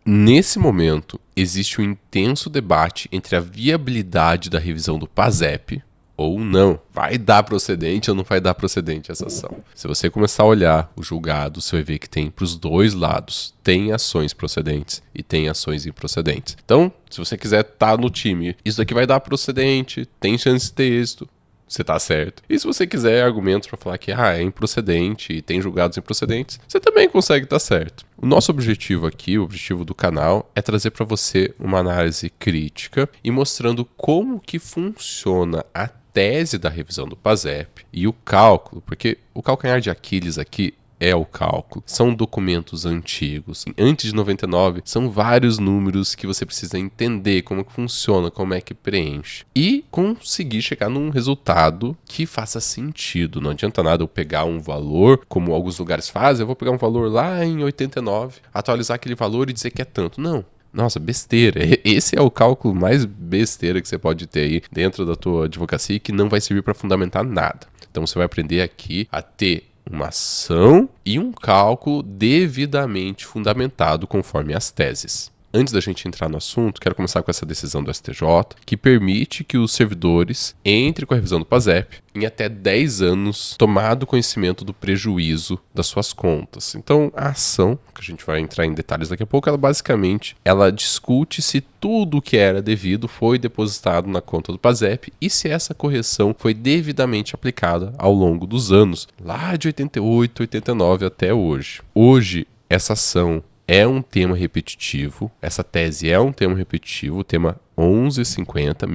Nesse momento, existe um intenso debate entre a viabilidade da revisão do PASEP ou não. Vai dar procedente ou não vai dar procedente essa ação? Se você começar a olhar o julgado, você vai ver que tem para os dois lados. Tem ações procedentes e tem ações improcedentes. Então, se você quiser estar no time, isso daqui vai dar procedente, tem chance de ter êxito. Você tá certo. E se você quiser argumentos para falar que é improcedente e tem julgados improcedentes, você também consegue estar certo. O nosso objetivo aqui, o objetivo do canal, é trazer para você uma análise crítica e mostrando como que funciona a tese da revisão do PASEP e o cálculo, porque o calcanhar de Aquiles aqui é o cálculo. São documentos antigos. Antes de 99, são vários números que você precisa entender como que funciona, como é que preenche. E conseguir chegar num resultado que faça sentido. Não adianta nada eu pegar um valor, como alguns lugares fazem, eu vou pegar um valor lá em 89, atualizar aquele valor e dizer que é tanto. Não. Nossa, besteira. Esse é o cálculo mais besteira que você pode ter aí dentro da tua advocacia, que não vai servir para fundamentar nada. Então você vai aprender aqui a ter uma ação e um cálculo devidamente fundamentado conforme as teses. Antes da gente entrar no assunto, quero começar com essa decisão do STJ, que permite que os servidores entrem com a revisão do PASEP em até 10 anos, tomado conhecimento do prejuízo das suas contas. Então, a ação, que a gente vai entrar em detalhes daqui a pouco, ela discute se tudo o que era devido foi depositado na conta do PASEP e se essa correção foi devidamente aplicada ao longo dos anos, lá de 88, 89 até hoje. Hoje, essa ação é um tema repetitivo, essa tese é um tema repetitivo, o tema 1150.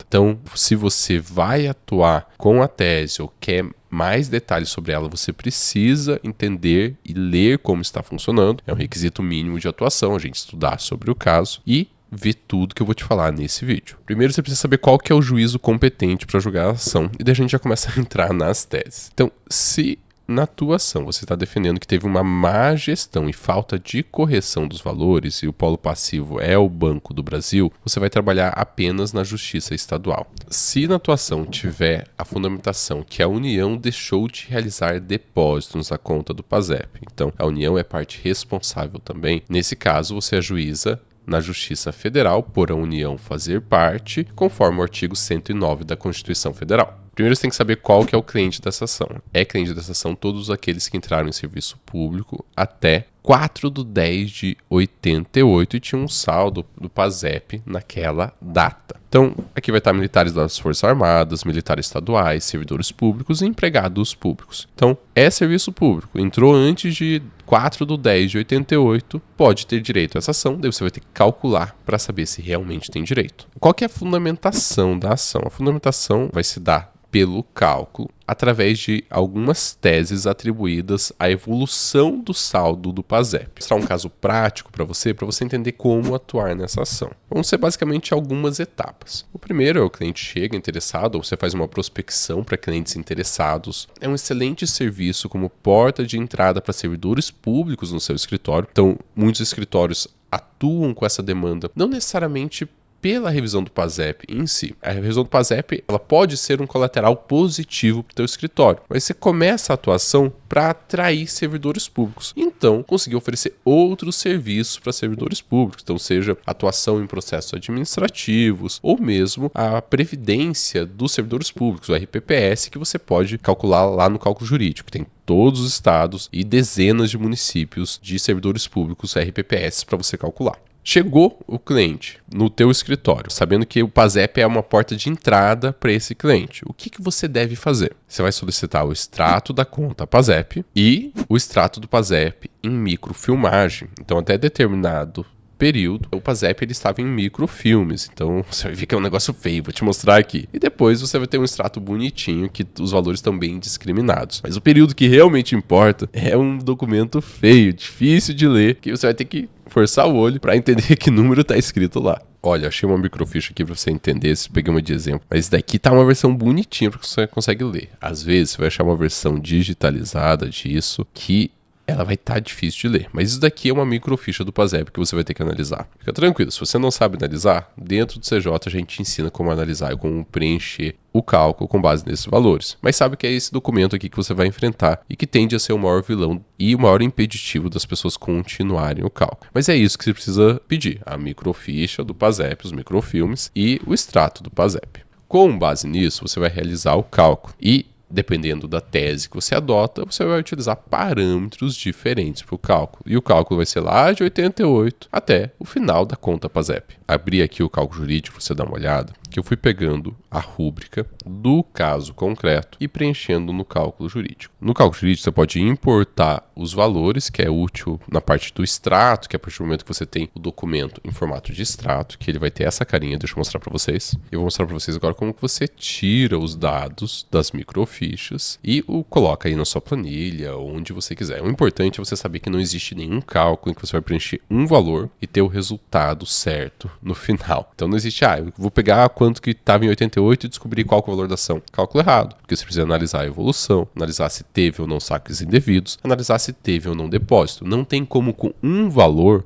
Então, se você vai atuar com a tese ou quer mais detalhes sobre ela, você precisa entender e ler como está funcionando. É um requisito mínimo de atuação, a gente estudar sobre o caso e ver tudo que eu vou te falar nesse vídeo. Primeiro, você precisa saber qual que é o juízo competente para julgar a ação, e daí a gente já começa a entrar nas teses. Então, se na tua ação você está defendendo que teve uma má gestão e falta de correção dos valores e o polo passivo é o Banco do Brasil, você vai trabalhar apenas na Justiça Estadual. Se na tua ação tiver a fundamentação que a União deixou de realizar depósitos na conta do PASEP, então a União é parte responsável também, nesse caso você ajuiza na Justiça Federal por a União fazer parte, conforme o artigo 109 da Constituição Federal. Primeiro você tem que saber qual que é o cliente dessa ação. É cliente dessa ação todos aqueles que entraram em serviço público até 4/10/88 e tinham um saldo do PASEP naquela data. Então, aqui vai estar militares das Forças Armadas, militares estaduais, servidores públicos e empregados públicos. Então, é serviço público. Entrou antes de 4/10/88, pode ter direito a essa ação, daí você vai ter que calcular para saber se realmente tem direito. Qual que é a fundamentação da ação? A fundamentação vai se dar pelo cálculo, através de algumas teses atribuídas à evolução do saldo do PASEP. Vou mostrar um caso prático para você entender como atuar nessa ação. Vão ser basicamente algumas etapas. O primeiro é o cliente chega interessado, ou você faz uma prospecção para clientes interessados. É um excelente serviço como porta de entrada para servidores públicos no seu escritório. Então, muitos escritórios atuam com essa demanda, não necessariamente pela revisão do PASEP em si. A revisão do PASEP ela pode ser um colateral positivo para o teu escritório, mas você começa a atuação para atrair servidores públicos. Então, conseguir oferecer outros serviços para servidores públicos, então seja atuação em processos administrativos ou mesmo a previdência dos servidores públicos, o RPPS, que você pode calcular lá no cálculo jurídico. Tem todos os estados e dezenas de municípios de servidores públicos RPPS para você calcular. Chegou o cliente no teu escritório, sabendo que o PASEP é uma porta de entrada para esse cliente. O que você deve fazer? Você vai solicitar o extrato da conta PASEP e o extrato do PASEP em microfilmagem. Então, até determinado período, o PASEP ele estava em microfilmes, então você vai ver que é um negócio feio, vou te mostrar aqui. E depois você vai ter um extrato bonitinho, que os valores estão bem discriminados. Mas o período que realmente importa é um documento feio, difícil de ler, que você vai ter que forçar o olho para entender que número está escrito lá. Olha, achei uma microficha aqui para você entender, peguei uma de exemplo. Mas daqui tá uma versão bonitinha para que você consegue ler. Às vezes você vai achar uma versão digitalizada disso que ela vai estar difícil de ler. Mas isso daqui é uma microficha do PASEP que você vai ter que analisar. Fica tranquilo, se você não sabe analisar, dentro do CJ a gente ensina como analisar e como preencher o cálculo com base nesses valores. Mas sabe que é esse documento aqui que você vai enfrentar e que tende a ser o maior vilão e o maior impeditivo das pessoas continuarem o cálculo. Mas é isso que você precisa pedir, a microficha do PASEP, os microfilmes e o extrato do PASEP. Com base nisso, você vai realizar o cálculo e, dependendo da tese que você adota, você vai utilizar parâmetros diferentes para o cálculo. E o cálculo vai ser lá de 88 até o final da conta PASEP. Abri aqui o cálculo jurídico para você dar uma olhada, que eu fui pegando a rúbrica do caso concreto e preenchendo no cálculo jurídico. No cálculo jurídico, você pode importar os valores, que é útil na parte do extrato, que é a partir do momento que você tem o documento em formato de extrato, que ele vai ter essa carinha. Deixa eu mostrar para vocês. Eu vou mostrar para vocês agora como que você tira os dados das microfichas e o coloca aí na sua planilha, onde você quiser. O importante é você saber que não existe nenhum cálculo em que você vai preencher um valor e ter o resultado certo no final. Então não existe, eu vou pegar quanto que estava em 88 e descobrir qual que é o valor da ação. Cálculo errado, porque você precisa analisar a evolução, analisar se teve ou não saques indevidos, analisar se teve ou não depósito. Não tem como com um valor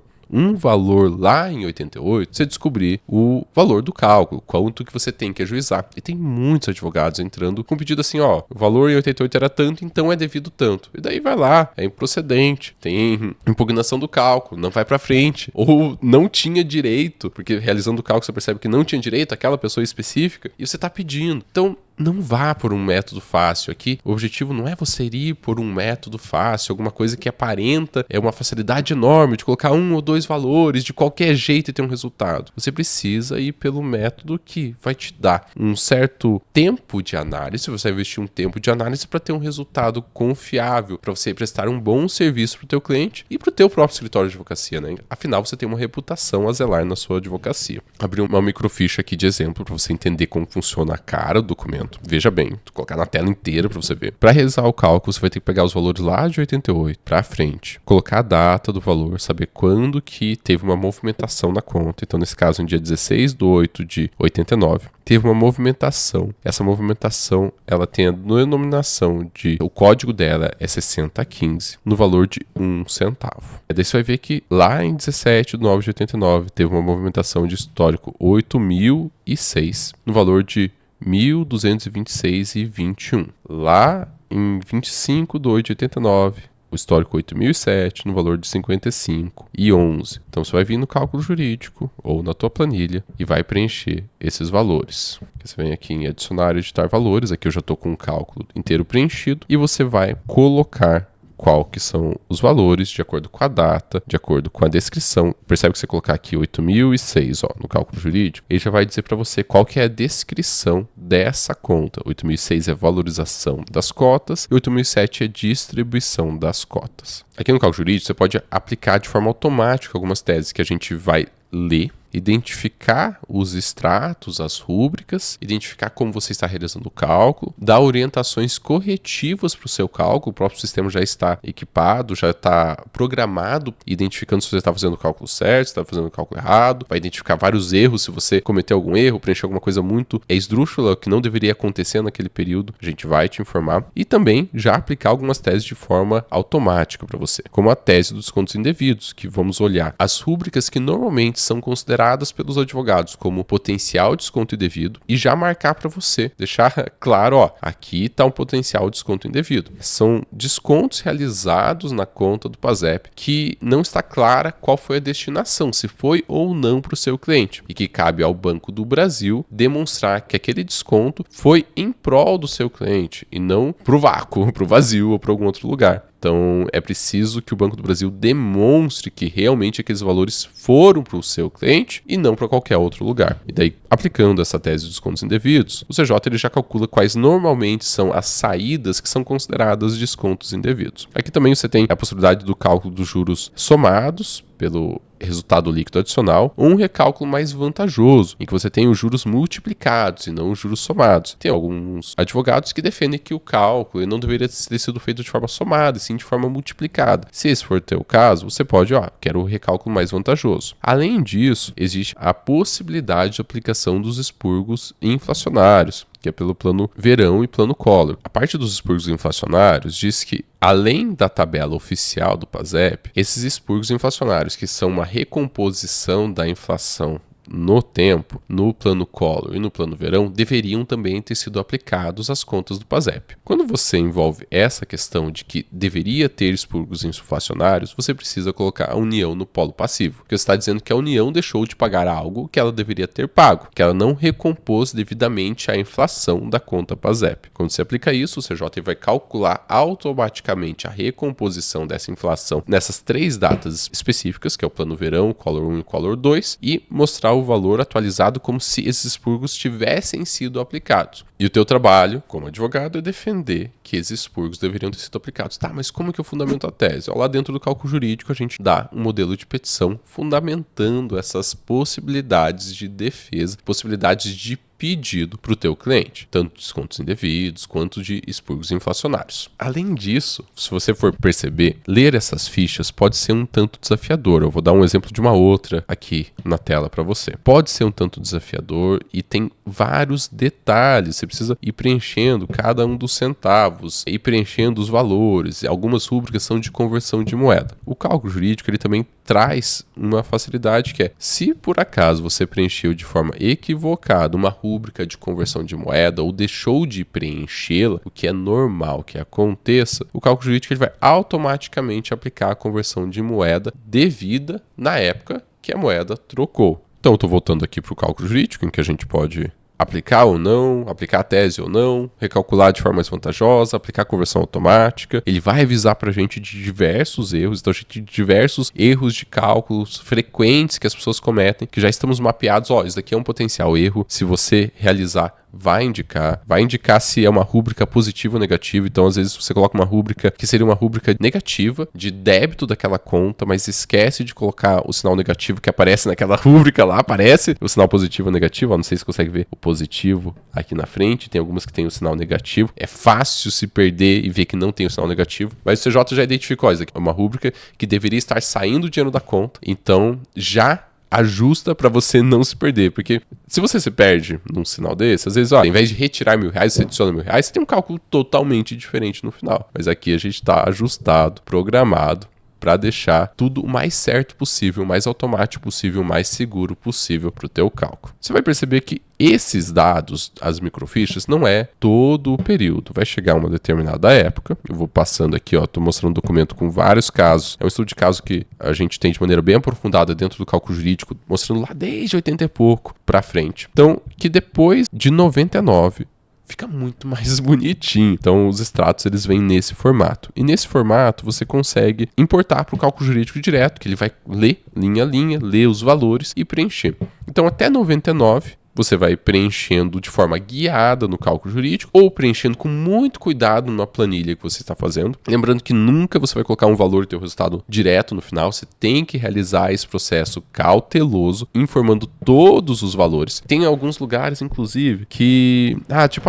lá em 88, você descobrir o valor do cálculo, quanto que você tem que ajuizar. E tem muitos advogados entrando com pedido assim, o valor em 88 era tanto, então é devido tanto. E daí vai lá, é improcedente, tem impugnação do cálculo, não vai pra frente. Ou não tinha direito, porque realizando o cálculo você percebe que não tinha direito àquela pessoa específica e você tá pedindo. Então, não vá por um método fácil aqui. O objetivo não é você ir por um método fácil, alguma coisa que aparenta uma facilidade enorme de colocar um ou dois valores de qualquer jeito e ter um resultado. Você precisa ir pelo método que vai te dar um certo tempo de análise. Você vai investir um tempo de análise para ter um resultado confiável, para você prestar um bom serviço para o teu cliente e para o teu próprio escritório de advocacia, né? Afinal, você tem uma reputação a zelar na sua advocacia. Abri uma microficha aqui de exemplo para você entender como funciona a cara do documento. Veja bem, vou colocar na tela inteira para você ver. Para realizar o cálculo, você vai ter que pegar os valores lá de 88 para frente, colocar a data do valor, saber quando que teve uma movimentação na conta. Então, nesse caso, no dia 16/8 de 89, teve uma movimentação. Essa movimentação, ela tem a denominação de... O código dela é 6015, no valor de 1 centavo. Daí você vai ver que lá em 17/9 de 89, teve uma movimentação de histórico 8.006, no valor de 1.226,21. Lá em 25/2 de 89, o histórico 8.007 no valor de 55,11. Então você vai vir no cálculo jurídico ou na tua planilha e vai preencher esses valores. Você vem aqui em adicionar e editar valores, aqui eu já estou com o cálculo inteiro preenchido e você vai colocar qual que são os valores de acordo com a data, de acordo com a descrição. Percebe que você colocar aqui 8.006, no cálculo jurídico, ele já vai dizer para você qual que é a descrição dessa conta. 8.006 é valorização das cotas e 8.007 é distribuição das cotas. Aqui no cálculo jurídico você pode aplicar de forma automática algumas teses que a gente vai ler, identificar os extratos, as rúbricas, identificar como você está realizando o cálculo, dar orientações corretivas para o seu cálculo. O próprio sistema já está equipado, já está programado, identificando se você está fazendo o cálculo certo, se está fazendo o cálculo errado, vai identificar vários erros, se você cometeu algum erro, preencher alguma coisa muito esdrúxula, que não deveria acontecer naquele período, a gente vai te informar. E também já aplicar algumas teses de forma automática para você, como a tese dos descontos indevidos, que vamos olhar as rúbricas que normalmente são consideradas pelos advogados como potencial desconto indevido e já marcar para você, deixar claro, aqui está um potencial desconto indevido. São descontos realizados na conta do PASEP que não está clara qual foi a destinação, se foi ou não para o seu cliente, e que cabe ao Banco do Brasil demonstrar que aquele desconto foi em prol do seu cliente e não para o vácuo, para o vazio ou para algum outro lugar. Então, é preciso que o Banco do Brasil demonstre que realmente aqueles valores foram para o seu cliente e não para qualquer outro lugar. E daí, aplicando essa tese de descontos indevidos, o CJ ele já calcula quais normalmente são as saídas que são consideradas descontos indevidos. Aqui também você tem a possibilidade do cálculo dos juros somados pelo resultado líquido adicional, ou um recálculo mais vantajoso, em que você tem os juros multiplicados e não os juros somados. Tem alguns advogados que defendem que o cálculo não deveria ter sido feito de forma somada, e sim de forma multiplicada. Se esse for o teu caso, você pode, quero o recálculo mais vantajoso. Além disso, existe a possibilidade de aplicação dos expurgos inflacionários. que é pelo plano verão e plano Collor. A parte dos expurgos inflacionários diz que, além da tabela oficial do PASEP, esses expurgos inflacionários, que são uma recomposição da inflação no tempo, no plano Collor e no plano verão, deveriam também ter sido aplicados às contas do PASEP. Quando você envolve essa questão de que deveria ter expurgos inflacionários, você precisa colocar a União no polo passivo, porque você está dizendo que a União deixou de pagar algo que ela deveria ter pago, que ela não recompôs devidamente a inflação da conta PASEP. Quando você aplica isso, o CJ vai calcular automaticamente a recomposição dessa inflação nessas 3 datas específicas, que é o plano verão, Collor 1 e Collor 2, e mostrar o valor atualizado como se esses expurgos tivessem sido aplicados. E o teu trabalho, como advogado, é defender que esses expurgos deveriam ter sido aplicados. Tá, mas como que eu fundamento a tese? Lá dentro do cálculo jurídico, a gente dá um modelo de petição fundamentando essas possibilidades de defesa, possibilidades de pedido para o teu cliente, tanto de descontos indevidos quanto de expurgos inflacionários. Além disso, se você for perceber, ler essas fichas pode ser um tanto desafiador. Eu vou dar um exemplo de uma outra aqui na tela para você. Pode ser um tanto desafiador e tem vários detalhes. Você precisa ir preenchendo cada um dos centavos, ir preenchendo os valores. Algumas rúbricas são de conversão de moeda. O cálculo jurídico ele também traz uma facilidade que é, se por acaso você preencheu de forma equivocada uma rúbrica de conversão de moeda ou deixou de preenchê-la, o que é normal que aconteça, o cálculo jurídico ele vai automaticamente aplicar a conversão de moeda devida na época que a moeda trocou. Então, eu estou voltando aqui para o cálculo jurídico, em que a gente pode aplicar ou não, aplicar a tese ou não, recalcular de forma mais vantajosa, aplicar a conversão automática. Ele vai avisar pra gente de diversos erros, então a gente de diversos erros de cálculos frequentes que as pessoas cometem, que já estamos mapeados, isso daqui é um potencial erro, se você realizar vai indicar se é uma rúbrica positiva ou negativa. Então, às vezes, você coloca uma rúbrica que seria uma rúbrica negativa, de débito daquela conta, mas esquece de colocar o sinal negativo que aparece naquela rúbrica lá, aparece o sinal positivo ou negativo. Não sei se você consegue ver o positivo aqui na frente, tem algumas que tem o sinal negativo. É fácil se perder e ver que não tem o sinal negativo, mas o CJ já identificou, isso aqui é uma rúbrica que deveria estar saindo dinheiro da conta, então já ajusta para você não se perder, porque se você se perde num sinal desse, às vezes, ao invés de retirar R$1.000, você adiciona R$1.000, você tem um cálculo totalmente diferente no final. Mas aqui a gente está ajustado, programado para deixar tudo o mais certo possível, o mais automático possível, o mais seguro possível para o teu cálculo. Você vai perceber que esses dados, as microfichas, não é todo o período. Vai chegar uma determinada época. Eu vou passando aqui, estou mostrando um documento com vários casos. É um estudo de caso que a gente tem de maneira bem aprofundada dentro do cálculo jurídico, mostrando lá desde 80 e pouco para frente. Então, que depois de 99 fica muito mais bonitinho. Então, os extratos eles vêm nesse formato. E nesse formato, você consegue importar para o cálculo jurídico direto, que ele vai ler linha a linha, ler os valores e preencher. Então, até 99, você vai preenchendo de forma guiada no cálculo jurídico ou preenchendo com muito cuidado numa planilha que você está fazendo. Lembrando que nunca você vai colocar um valor e ter o resultado direto no final. Você tem que realizar esse processo cauteloso, informando todos os valores. Tem alguns lugares, inclusive, que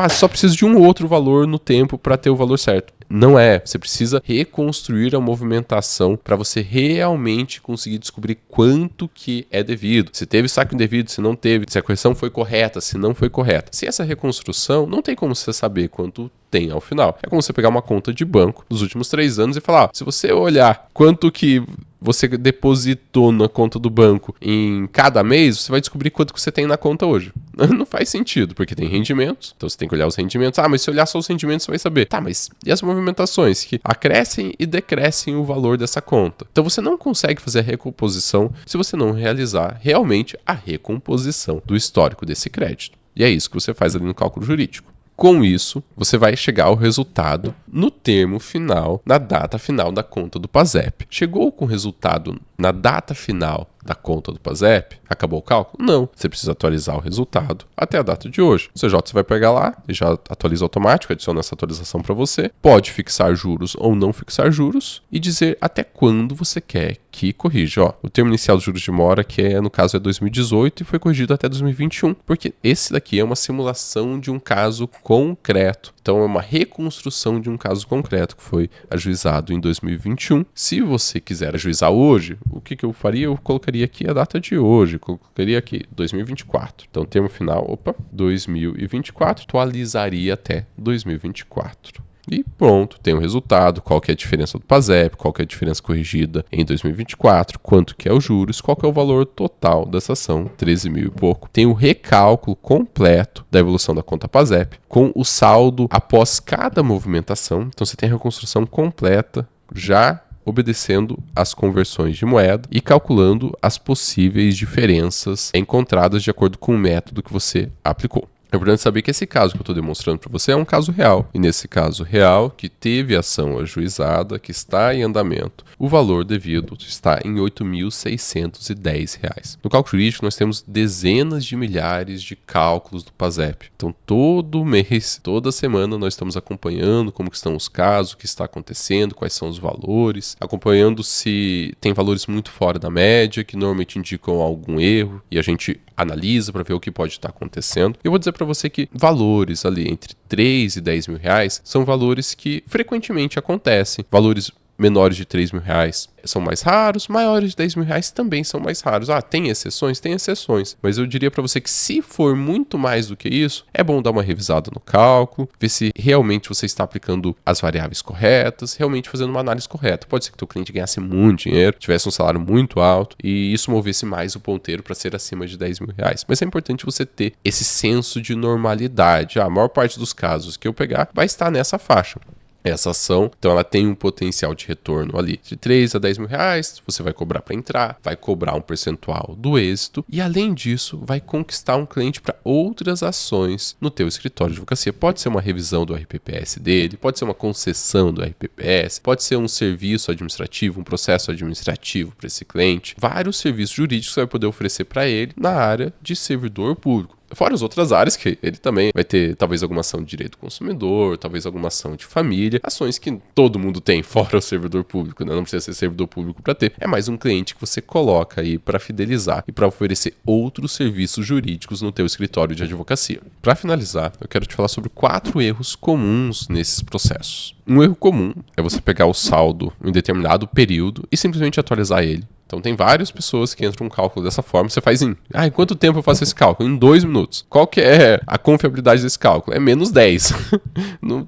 só preciso de um outro valor no tempo para ter o valor certo. Não é. Você precisa reconstruir a movimentação para você realmente conseguir descobrir quanto que é devido. Se teve saque indevido, se não teve, se a correção foi correta, se não foi correta. Se essa reconstrução, não tem como você saber quanto tem ao final. É como você pegar uma conta de banco dos últimos 3 anos e falar, se você olhar quanto que você depositou na conta do banco em cada mês, você vai descobrir quanto que você tem na conta hoje. Não faz sentido, porque tem rendimentos, então você tem que olhar os rendimentos. Mas se olhar só os rendimentos, você vai saber. Tá, mas e as movimentações que acrescem e decrescem o valor dessa conta? Então você não consegue fazer a recomposição se você não realizar realmente a recomposição do histórico desse crédito. E é isso que você faz ali no cálculo jurídico. Com isso, você vai chegar ao resultado no termo final, na data final da conta do PASEP. Chegou com o resultado na data final da conta do PASEP? Acabou o cálculo? Não. Você precisa atualizar o resultado até a data de hoje. O CJ você vai pegar lá e já atualiza automático, adiciona essa atualização para você. Pode fixar juros ou não fixar juros e dizer até quando você quer que corrija. O termo inicial dos juros de mora, que no caso é 2018 e foi corrigido até 2021, porque esse daqui é uma simulação de um caso concreto. Então é uma reconstrução de um caso concreto que foi ajuizado em 2021. Se você quiser ajuizar hoje, o que eu faria? Eu colocaria aqui a data de hoje, colocaria aqui 2024. Então, termo final, 2024, atualizaria até 2024. E pronto, tem o resultado, qual que é a diferença do PASEP, qual que é a diferença corrigida em 2024, quanto que é os juros, qual que é o valor total dessa ação, 13 mil e pouco. Tem o recálculo completo da evolução da conta PASEP, com o saldo após cada movimentação. Então você tem a reconstrução completa, já obedecendo às conversões de moeda e calculando as possíveis diferenças encontradas de acordo com o método que você aplicou. É importante saber que esse caso que eu estou demonstrando para você é um caso real. E nesse caso real, que teve ação ajuizada, que está em andamento, o valor devido está em R$ 8.610. No cálculo jurídico, nós temos dezenas de milhares de cálculos do PASEP. Então, todo mês, toda semana, nós estamos acompanhando como que estão os casos, o que está acontecendo, quais são os valores, acompanhando se tem valores muito fora da média, que normalmente indicam algum erro, e a gente analisa para ver o que pode estar acontecendo. Eu vou dizer para você que valores ali entre 3 e 10 mil reais são valores que frequentemente acontecem. Valores menores de 3 mil reais são mais raros, maiores de 10 mil reais também são mais raros. Tem exceções? Tem exceções. Mas eu diria para você que se for muito mais do que isso, é bom dar uma revisada no cálculo, ver se realmente você está aplicando as variáveis corretas, realmente fazendo uma análise correta. Pode ser que o teu cliente ganhasse muito dinheiro, tivesse um salário muito alto e isso movesse mais o ponteiro para ser acima de 10 mil reais. Mas é importante você ter esse senso de normalidade. A maior parte dos casos que eu pegar vai estar nessa faixa. Essa ação, então ela tem um potencial de retorno ali de 3 a 10 mil reais, você vai cobrar para entrar, vai cobrar um percentual do êxito e além disso vai conquistar um cliente para outras ações no teu escritório de advocacia. Pode ser uma revisão do RPPS dele, pode ser uma concessão do RPPS, pode ser um serviço administrativo, um processo administrativo para esse cliente, vários serviços jurídicos que você vai poder oferecer para ele na área de servidor público. Fora as outras áreas que ele também vai ter talvez alguma ação de direito do consumidor, talvez alguma ação de família, ações que todo mundo tem fora o servidor público, né? Não precisa ser servidor público para ter. É mais um cliente que você coloca aí para fidelizar e para oferecer outros serviços jurídicos no teu escritório de advocacia. Para finalizar, eu quero te falar sobre 4 erros comuns nesses processos. Um erro comum é você pegar o saldo em determinado período e simplesmente atualizar ele. Então tem várias pessoas que entram um cálculo dessa forma, você faz em quanto tempo eu faço esse cálculo? Em 2 minutos. Qual que é a confiabilidade desse cálculo? É menos 10.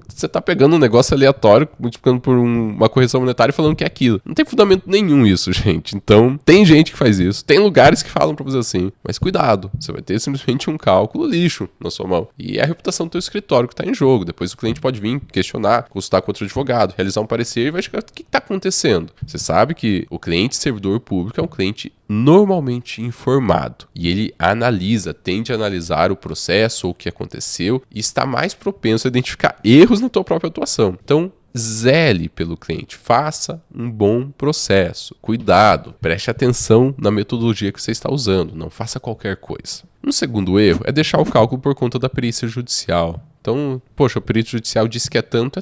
Você tá pegando um negócio aleatório, multiplicando por uma correção monetária e falando que é aquilo. Não tem fundamento nenhum isso, gente. Então tem gente que faz isso, tem lugares que falam pra fazer assim, mas cuidado, você vai ter simplesmente um cálculo lixo na sua mão. E é a reputação do teu escritório que tá em jogo. Depois o cliente pode vir questionar, consultar com outro advogado, realizar um parecer e vai chegar, o que tá acontecendo? Você sabe que o cliente servidor público é um cliente normalmente informado e ele tende a analisar o processo ou o que aconteceu e está mais propenso a identificar erros na tua própria atuação. Então, zele pelo cliente, faça um bom processo, cuidado, preste atenção na metodologia que você está usando, não faça qualquer coisa. Um segundo erro é deixar o cálculo por conta da perícia judicial. Então, o perito judicial disse que é tanto.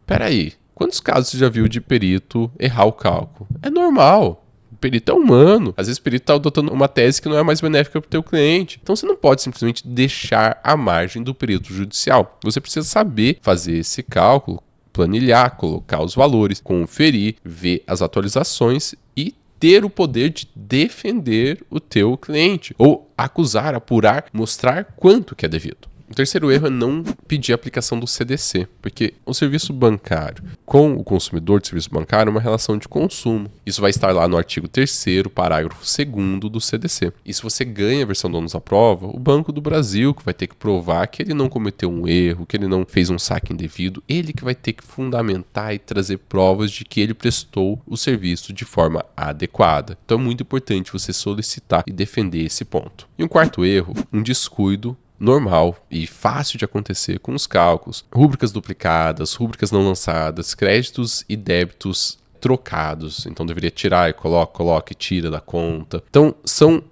Peraí, quantos casos você já viu de perito errar o cálculo? É normal. O perito é humano. Às vezes o perito está adotando uma tese que não é mais benéfica para o teu cliente. Então você não pode simplesmente deixar à margem do perito judicial. Você precisa saber fazer esse cálculo, planilhar, colocar os valores, conferir, ver as atualizações e ter o poder de defender o teu cliente. Ou acusar, apurar, mostrar quanto que é devido. O terceiro erro é não pedir a aplicação do CDC, porque o serviço bancário com o consumidor de serviço bancário é uma relação de consumo. Isso vai estar lá no artigo 3º, parágrafo 2º do CDC. E se você ganha a versão do ônus à prova, o Banco do Brasil que vai ter que provar que ele não cometeu um erro, que ele não fez um saque indevido, ele que vai ter que fundamentar e trazer provas de que ele prestou o serviço de forma adequada. Então é muito importante você solicitar e defender esse ponto. E um quarto erro, um descuido normal e fácil de acontecer com os cálculos, rúbricas duplicadas, rúbricas não lançadas, créditos e débitos trocados, então deveria tirar e coloca e tira da conta. Então são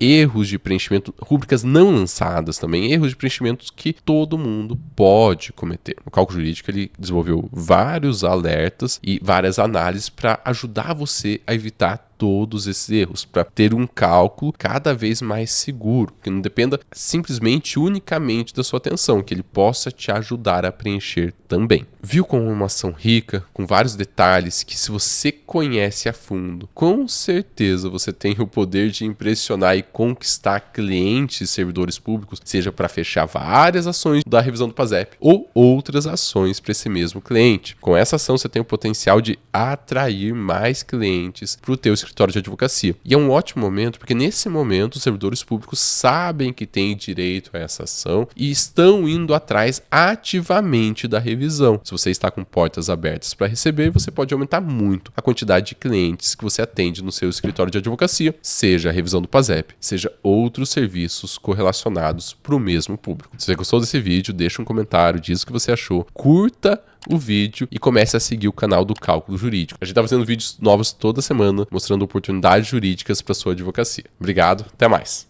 erros de preenchimento, rúbricas não lançadas também, erros de preenchimento que todo mundo pode cometer. O cálculo jurídico ele desenvolveu vários alertas e várias análises para ajudar você a evitar todos esses erros, para ter um cálculo cada vez mais seguro, que não dependa simplesmente, unicamente da sua atenção, que ele possa te ajudar a preencher também. Viu como uma ação rica, com vários detalhes, que se você conhece a fundo, com certeza você tem o poder de impressionar e conquistar clientes e servidores públicos, seja para fechar várias ações da revisão do PASEP ou outras ações para esse mesmo cliente. Com essa ação você tem o potencial de atrair mais clientes para o teu escritório de advocacia. E é um ótimo momento, porque nesse momento os servidores públicos sabem que têm direito a essa ação e estão indo atrás ativamente da revisão. Se você está com portas abertas para receber, você pode aumentar muito a quantidade de clientes que você atende no seu escritório de advocacia, seja a revisão do PASEP, seja outros serviços correlacionados para o mesmo público. Se você gostou desse vídeo, deixa um comentário, diz o que você achou, curta o vídeo e comece a seguir o canal do Cálculo Jurídico. A gente está fazendo vídeos novos toda semana, mostrando oportunidades jurídicas para sua advocacia. Obrigado, até mais!